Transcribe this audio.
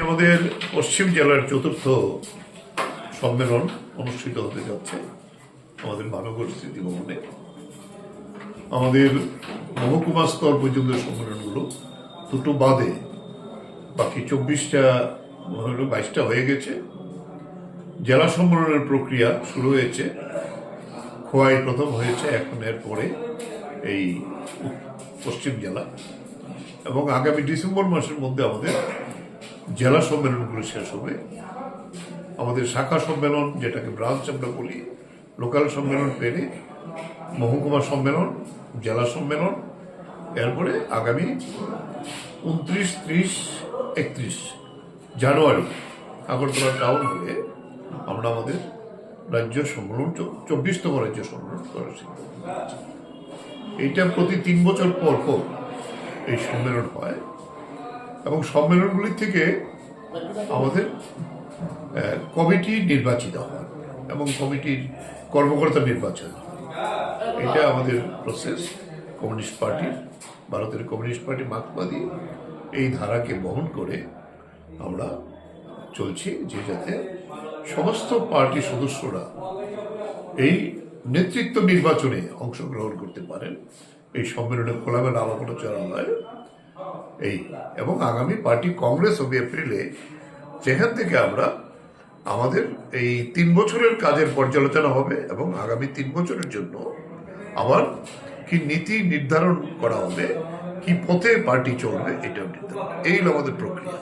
আমাদের পশ্চিম জেলার চতুর্থ সম্মেলন অনুষ্ঠিত হতে যাচ্ছে আমাদের মহানগর স্মৃতি ভবনে। আমাদের মহকুমা স্তর পর্যন্ত সম্মেলনগুলো দুটো বাদে বাকি 24টা 22টা হয়ে গেছে। জেলা সম্মেলনের প্রক্রিয়া শুরু হয়েছে, খোয়াই প্রথম হয়েছে, এখন এর পরে এই পশ্চিম জেলা, এবং আগামী ডিসেম্বর মাসের মধ্যে আমাদের জেলা সম্মেলনগুলো শেষ হবে। আমাদের শাখা সম্মেলন, যেটাকে ব্রাঞ্চ আমরা বলি, লোকাল সম্মেলন পেরে মহকুমা সম্মেলন, জেলা সম্মেলন, এরপরে আগামী 29, 30, 31 জানুয়ারি আগরতলা টাউন হলে আমরা আমাদের রাজ্য সম্মেলন 24তম রাজ্য সম্মেলন করার সিদ্ধান্ত নিয়েছি। এইটা প্রতি 3 বছর পর পর এই সম্মেলন হয়, এবং সম্মেলনগুলির থেকে আমাদের কমিটি নির্বাচিত হয় এবং কমিটির কর্মকর্তা নির্বাচন হয়। এটা আমাদের প্রসেস। কমিউনিস্ট পার্টি, ভারতের কমিউনিস্ট পার্টি মার্ক্সবাদী এই ধারাকে বহন করে আমরা চলছি, যে যাতে সমস্ত পার্টি সদস্যরা এই নেতৃত্ব নির্বাচনে অংশগ্রহণ করতে পারেন। এই সম্মেলনে খোলামেলা আলাপ আলোচনা হয় এই, এবং আগামী পার্টি কংগ্রেস হবে এপ্রিলে, যেখান থেকে আমরা আমাদের এই 3 বছরের কাজের পর্যালোচনা হবে এবং আগামী 3 বছরের জন্য আবার কি নীতি নির্ধারণ করা হবে, কি পথে পার্টি চলবে, এটাও নির্ধারণ। এই হলো আমাদের প্রক্রিয়া।